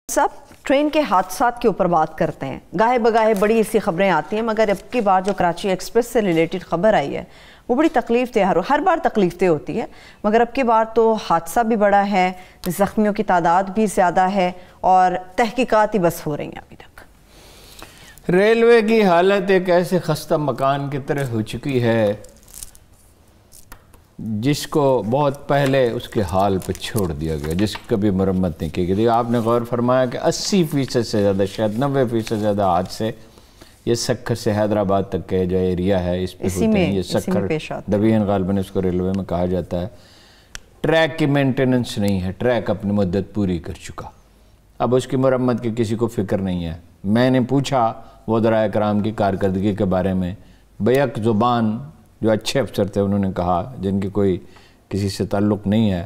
صاحب ٹرین کے حادثات کے اوپر بات کرتے ہیں. گاہے بگاہے بڑی ایسی خبریں آتی ہیں، مگر اب کی بار جو کراچی ایکسپریس سے ریلیٹڈ خبر آئی ہے وہ بڑی تکلیف دہ. ہر بار تکلیف دہ ہوتی ہے، مگر اب کی بار تو حادثہ بھی بڑا ہے، زخمیوں کی تعداد بھی زیادہ ہے اور تحقیقات ہی بس ہو رہی ہیں ابھی تک. ریلوے کی حالت ایک ایسے خستہ مکان کی طرح ہو چکی ہے جس کو بہت پہلے اس کے حال پہ چھوڑ دیا گیا، جس کی کبھی مرمت نہیں کی گئی. آپ نے غور فرمایا کہ 80% سے زیادہ، شاید 90% سے زیادہ حادثے یہ سکھر سے حیدرآباد تک کے جو ایریا ہے اس پہ ہوتے ہیں. یہ سکھر دبین غالباً اس کو ریلوے میں کہا جاتا ہے. ٹریک کی مینٹیننس نہیں ہے، ٹریک اپنی مدت پوری کر چکا، اب اس کی مرمت کی کسی کو فکر نہیں ہے. میں نے پوچھا وزراء کرام کی کارکردگی کے بارے میں، بیک زبان جو اچھے افسر تھے انہوں نے کہا، جن کی کوئی کسی سے تعلق نہیں ہے،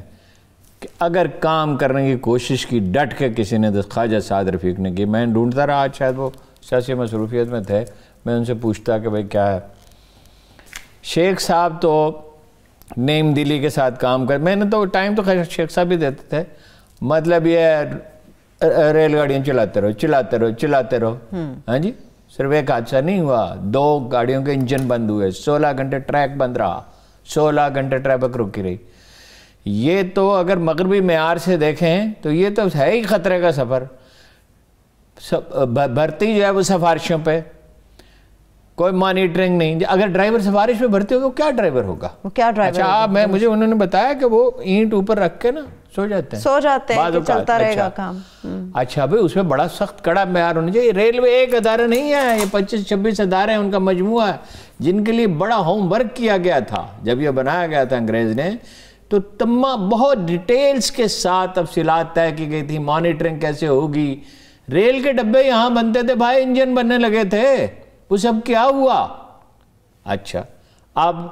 کہ اگر کام کرنے کی کوشش کی ڈٹ کے کسی نے خواجہ سعد رفیق نے کی. میں ڈھونڈتا رہا، شاید وہ سیاسی مصروفیت میں تھے، میں ان سے پوچھتا کہ بھئی کیا ہے. شیخ صاحب تو نیم دلی کے ساتھ کام کر، میں نے تو ٹائم تو خیر شیخ صاحب بھی دیتے تھے، مطلب یہ ریل گاڑیاں چلاتے رہو. ہاں جی، صرف ایک حادثہ نہیں ہوا، 2 گاڑیوں کے انجن بند ہوئے، 16 گھنٹے ٹریک بند رہا، 16 گھنٹے ٹریفک رکی رہی. یہ تو اگر مغربی معیار سے دیکھیں تو یہ تو ہے ہی خطرے کا سفر. بھرتی جو ہے وہ سفارشوں پہ، کوئی مانیٹرنگ نہیں. اگر ڈرائیور سفارش پہ بھرتی ہوگا وہ کیا ڈرائیور ہوگا؟ اچھا مجھے انہوں نے بتایا کہ وہ اینٹ اوپر رکھ کے نا سو جاتے ہیں کہ چلتا رہے گا کام. اچھا بھئی اس میں بڑا سخت کڑا معیار ہونا چاہیے. ریلوے ایک ادارہ نہیں ہے، یہ 25-26 ادارے ہیں، ان کا مجموعہ ہے جن کے لیے بڑا ہوم ورک کیا گیا تھا. جب یہ بنایا گیا تھا انگریز نے تو تمام بہت ڈیٹیلز کے ساتھ تفصیلات طے کی گئی تھی، مانیٹرنگ کیسے ہوگی. ریل کے ڈبے یہاں بنتے تھے بھائی، انجن بننے لگے تھے، وہ سب کیا ہوا؟ اچھا اب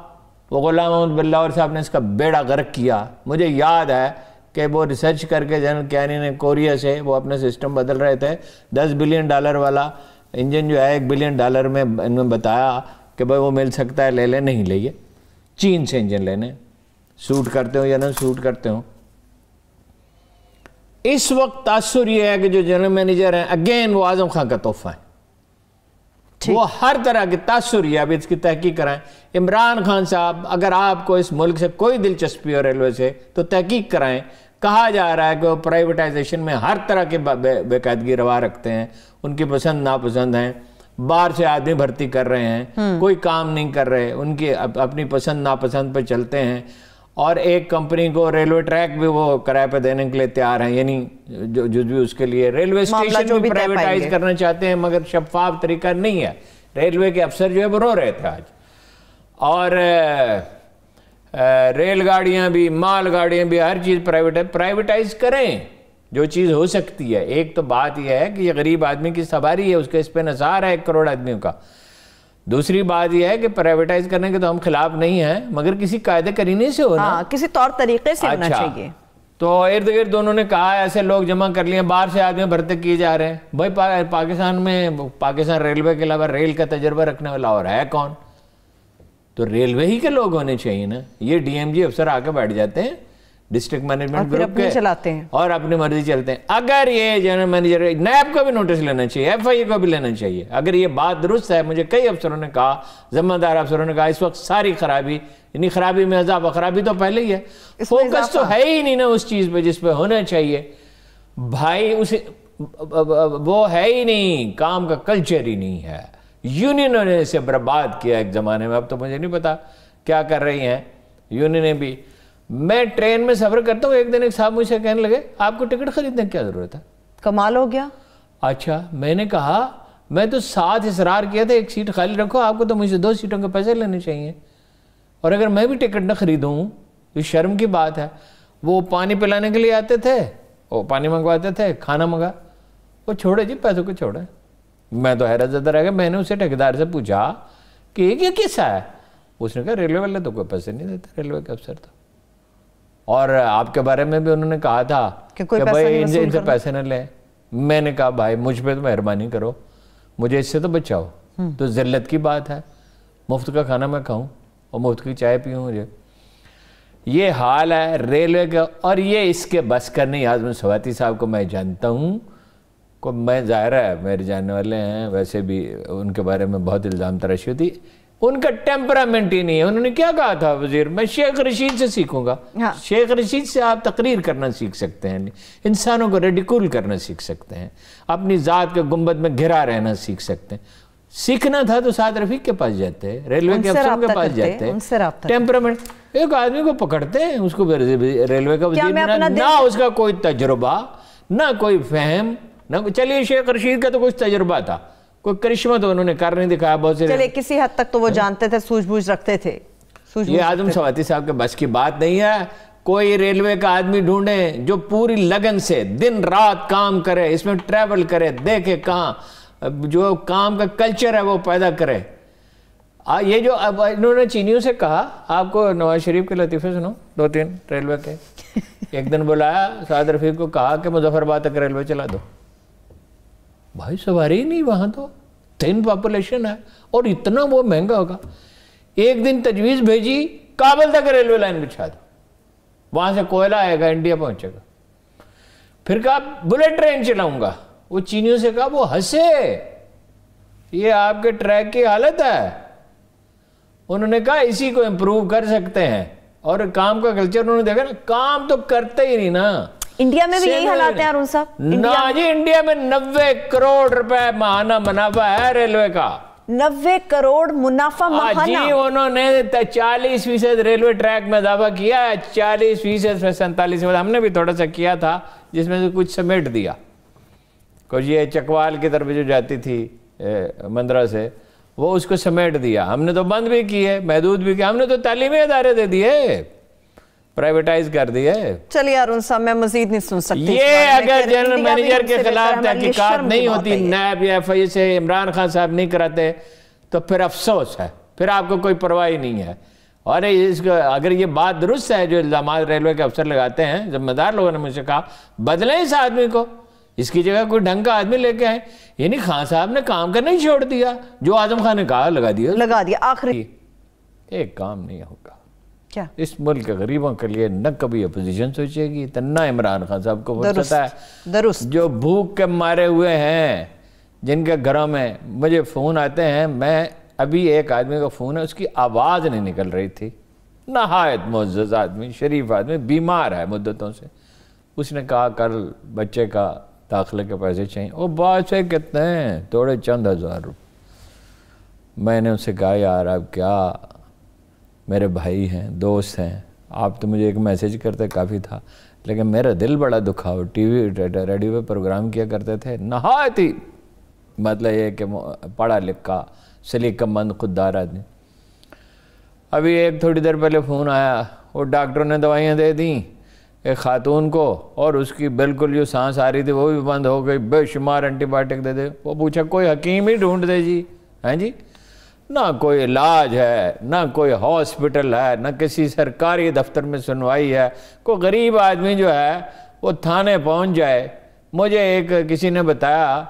وہ غلام محمد بلاور صاحب نے اس کا بیڑا غرق کیا. مجھے یاد ہے کہ وہ ریسرچ کر کے جنرل کیانی نے کوریا سے وہ اپنا سسٹم بدل رہے تھے. $10 بلین والا انجن جو ہے $1 بلین میں انہوں نے بتایا کہ بھائی وہ مل سکتا ہے، لے لیں. نہیں لئیے، چین سے انجن لینے، سوٹ کرتے ہوں یا نہ سوٹ کرتے ہوں. اس وقت تاثر یہ ہے کہ جو جنرل مینیجر ہیں اگین وہ اعظم خان کا تحفہ ہے. وہ ہر طرح کی تاثر یہ، اب اس کی تحقیق کرائیں. عمران خان صاحب اگر آپ کو اس ملک سے کوئی دلچسپی ہو ریلوے سے تو تحقیق کرائیں. کہا جا رہا ہے کہ وہ پرائیویٹائزیشن میں ہر طرح کے بے قاعدگی روا رکھتے ہیں، ان کی پسند ناپسند ہیں. باہر سے آدمی بھرتی کر رہے ہیں، کوئی کام نہیں کر رہے، ان کی اپنی پسند ناپسند پہ چلتے ہیں. اور ایک کمپنی کو ریلوے ٹریک بھی وہ کرائے پہ دینے کے لیے تیار ہیں، یعنی جو بھی اس کے لیے ریلوے اسٹیشن بھی پرائیویٹائز کرنا چاہتے ہیں، مگر شفاف طریقہ نہیں ہے. ریلوے کے افسر جو ہے وہ رو رہے تھے آج. اور ریل گاڑیاں بھی، مال گاڑیاں بھی، ہر چیز پرائیویٹائز کریں جو چیز ہو سکتی ہے. ایک تو بات یہ ہے کہ یہ غریب آدمی کی سواری ہے، اس کے اس پہ نثار ہے 1 کروڑ آدمیوں کا. دوسری بات یہ ہے کہ پرائیویٹائز کرنے کے تو ہم خلاف نہیں ہیں، مگر کسی قاعدے کرینے سے ہونا، کسی طور طریقے سے ہونا چاہیے. تو ارد گرد انہوں نے کہا ایسے لوگ جمع کر لیے، باہر سے آدمی بھرتے کیے جا رہے ہیں. بھائی پاکستان میں پاکستان ریلوے کے علاوہ ریل کا تجربہ رکھنے والا اور ہے کون؟ تو ریلوے ہی کے لوگ ہونے چاہیے نا. یہ ڈی ایم جی افسر آ کے بیٹھ جاتے ہیں ڈسٹرکٹ مینجمنٹ گروپ کے چلاتے ہیں اور اپنی مرضی چلتے ہیں. اگر یہ جنرل مینیجر نیب کو بھی نوٹس لینا چاہیے، ایف آئی اے کو بھی لینا چاہیے. اگر یہ بات درست ہے، مجھے کئی افسروں نے کہا، ذمہ دار افسروں نے کہا، اس وقت ساری خرابی، یعنی خرابی میں اضافہ، خرابی تو پہلے ہی ہے، فوکس تو ہے ہی نہیں نا اس چیز پہ جس پہ ہونا چاہیے. بھائی اسے وہ ہے ہی نہیں، کام کا کلچر ہی نہیں ہے. یونینوں نے اسے برباد کیا ایک زمانے میں، اب تو مجھے نہیں پتا کیا کر رہی ہیں یونینیں بھی. میں ٹرین میں سفر کرتا ہوں، ایک دن ایک صاحب مجھ سے کہنے لگے آپ کو ٹکٹ خریدنے کی کیا ضرورت ہے؟ کمال ہو گیا. اچھا میں نے کہا میں تو ساتھ اصرار کیا تھا 1 سیٹ خالی رکھو، آپ کو تو مجھ سے 2 سیٹوں کے پیسے لینے چاہیے. اور اگر میں بھی ٹکٹ نہ خریدوں تو شرم کی بات ہے. وہ پانی پلانے کے لیے آتے تھے، وہ پانی منگواتے تھے، کھانا منگا، وہ چھوڑے جی پیسوں کو چھوڑے. میں تو حیرت زدہ رہ گیا. میں نے اسے ٹھیکیدار سے پوچھا کہ یہ کیسا ہے؟ اس نے کہا ریلوے والے تو کوئی پیسے نہیں دیتے، ریلوے کے افسر تو. اور آپ کے بارے میں بھی انہوں نے کہا تھا کہ بھائی ان سے پیسے نہ لیں. میں نے کہا بھائی مجھ پہ تو مہربانی کرو، مجھے اس سے تو بچاؤ. تو ذلت کی بات ہے، مفت کا کھانا میں کھاؤں اور مفت کی چائے پیوں. مجھے یہ حال ہے ریلوے کا. اور یہ اس کے بس کرنے، اعظم سواتی صاحب کو میں جانتا ہوں، کو میں ظاہر ہے میرے جاننے والے ہیں، ویسے بھی ان کے بارے میں بہت الزام تراشی ہوتی، ان کا ٹیمپرامنٹ ہی نہیں ہے. انہوں نے کیا کہا تھا وزیر، میں شیخ رشید سے سیکھوں گا. شیخ رشید سے آپ تقریر کرنا سیکھ سکتے ہیں، انسانوں کو ریڈیکول کرنا سیکھ سکتے ہیں، اپنی ذات کے گنبد میں گھرا رہنا سیکھ سکتے ہیں. سیکھنا تھا تو سعد رفیق کے پاس جاتے، ریلوے کے افسروں کے پاس جاتے. ٹیمپرامنٹ ایک آدمی کو پکڑتے ہیں، اس کو ریلوے کا وزیر نہ اس کا کوئی تجربہ نہ کوئی فہم نہ. چلیے شیخ رشید کا تو کچھ تجربہ تھا، کوئی کرشمہ تو انہوں نے کر نہیں دکھایا بہت سے. چلے کسی حد تک تو وہ جانتے تھے، سوجھ بوجھ رکھتے تھے. یہ اعظم سواتی صاحب کے بس کی بات نہیں ہے. کوئی ریلوے کا آدمی ڈھونڈے جو پوری لگن سے دن رات کام کرے، اس میں ٹریول کرے، دیکھے کہاں جو کام کا کلچر ہے وہ پیدا کرے. یہ جو اب انہوں نے چینیوں سے کہا، آپ کو نواز شریف کے لطیفے سنو 2-3 ریلوے کے. ایک دن بلایا سعد رفیق کو، کہا کہ مظفر آباد تک ریلوے چلا دو. بھائی سواری ہی نہیں وہاں، تو 3 پاپولیشن ہے اور اتنا وہ مہنگا ہوگا. ایک دن تجویز بھیجی کابل تک ریلوے لائن بچھا دو، وہاں سے کوئلہ آئے گا، انڈیا پہنچے گا. پھر کہا بلٹ ٹرین چلاؤں گا. وہ چینیوں سے کہا، وہ ہنسے، یہ آپ کے ٹریک کی حالت ہے. انہوں نے کہا اسی کو امپروو کر سکتے ہیں. اور کام کا کلچر انہوں نے دیکھا نا، کام تو کرتے ہی نہیں نا. انڈیا میں بھی یہی حالات ہیں ارون صاحب. نا جی، انڈیا میں 90 کروڑ روپے ماہانہ منافع ہے ریلوے کا. 90 کروڑ منافع ماہانہ. جی انہوں نے 40% ریلوے ٹریک میں اضافہ کیا ہے، 40% میں 47%. ہم نے بھی تھوڑا سا کیا تھا جس میں سے کچھ سمیٹ دیا. کچھ یہ چکوال کی طرف جو جاتی تھی مندرہ سے، وہ اس کو سمیٹ دیا. ہم نے تو بند بھی کیے، محدود بھی کیا. ہم نے تو تعلیمی ادارے دے دیے، پرائیویٹائز کر دیے. چلیے ارون صاحب میں مزید نہیں سن سکتی. یہ اگر جنرل مینیجر کے خلاف تحقیقات نہیں ہوتی، نیب یا FIA سے عمران خان صاحب نہیں کراتے، تو پھر افسوس ہے، پھر آپ کو کوئی پرواہ نہیں ہے. اور اس کو اگر یہ بات درست ہے جو الزامات ریلوے کے افسر لگاتے ہیں، ذمہ دار لوگوں نے مجھ سے کہا بدلیں اس آدمی کو، اس کی جگہ کوئی ڈھنگ کا آدمی لے کے آئیں. یعنی خان صاحب نے کام کرنا ہی چھوڑ دیا، جو اعظم خان نے کہا لگا دیا. آخری ایک کام نہیں ہوگا. کیا؟ اس ملک کے غریبوں کے لیے نہ کبھی اپوزیشن سوچے گی، نہ عمران خان صاحب کو فرصت ہے. درست. جو بھوک کے مارے ہوئے ہیں، جن کے گھروں میں مجھے فون آتے ہیں، میں ابھی ایک آدمی کا فون ہے، اس کی آواز نہیں نکل رہی تھی، نہایت معزز آدمی، شریف آدمی، بیمار ہے مدتوں سے. اس نے کہا کل بچے کا داخلے کے پیسے چاہیے. وہ بات سے کتنے ہیں؟ تھوڑے چند ہزار روپے. میں نے اس سے کہا یار آپ کیا، میرے بھائی ہیں، دوست ہیں، آپ تو مجھے ایک میسیج کرتے کافی تھا، لیکن میرا دل بڑا دکھا. وہ ٹی وی ریڈیو پہ پروگرام کیا کرتے تھے، نہایت ہی مطلب یہ کہ پڑھا لکھا سلیقہ مند خوددار آدمی. ابھی ایک تھوڑی دیر پہلے فون آیا، وہ ڈاکٹروں نے دوائیاں دے دیں ایک خاتون کو، اور اس کی بالکل جو سانس آ رہی تھی وہ بھی بند ہو گئی، بے شمار اینٹی بائیوٹک دے دے. وہ پوچھا کوئی حکیم ہی ڈھونڈ دے جی. ہیں جی، نہ کوئی علاج ہے، نہ کوئی ہاسپٹل ہے، نہ کسی سرکاری دفتر میں سنوائی ہے. کوئی غریب آدمی جو ہے وہ تھانے پہنچ جائے. مجھے ایک کسی نے بتایا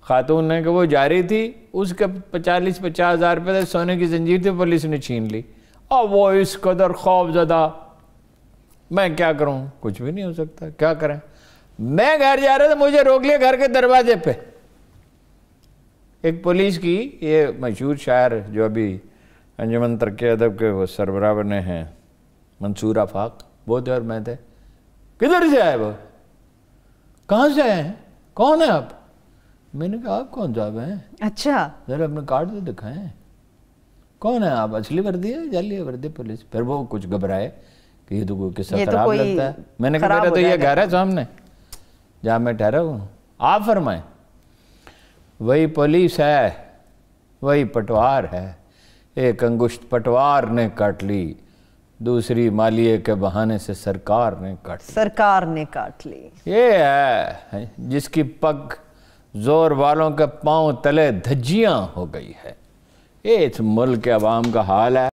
خاتون نے کہ وہ جا رہی تھی، اس کے 40-50 ہزار روپے سونے کی زنجیر تھی، پولیس نے چھین لی. اور وہ اس قدر خوف زدہ. میں کیا کروں؟ کچھ بھی نہیں ہو سکتا، کیا کریں. میں گھر جا رہا تھا، مجھے روک لیا گھر کے دروازے پہ. ایک پولیس کی، یہ مشہور شاعر جو ابھی انجمن ترقی ادب کے وہ سربراہ بنے ہیں، منصور آفاق، وہ تھے اور میں تھے. کدھر سے آئے وہ؟ کہاں سے آئے ہیں؟ کون ہیں آپ؟ میں نے کہا آپ کون صاحب ہیں؟ اچھا ذرا اپنے کارڈ تو دکھائیں. کون ہیں آپ؟ اصلی وردی ہے جعلی وردی پولیس؟ پھر وہ کچھ گھبرائے کہ یہ تو کوئی قصہ خراب لگتا ہے. میں نے کہا میرا تو یہ گھر ہے سامنے جہاں میں ٹھہرا ہوں، آپ فرمائیں. وہی پولیس ہے، وہی پٹوار ہے. ایک انگشت پٹوار نے کاٹ لی، دوسری مالیے کے بہانے سے سرکار نے کاٹ لی. یہ ہے جس کی پگ زور والوں کے پاؤں تلے دھجیاں ہو گئی ہے. یہ اس ملک کے عوام کا حال ہے.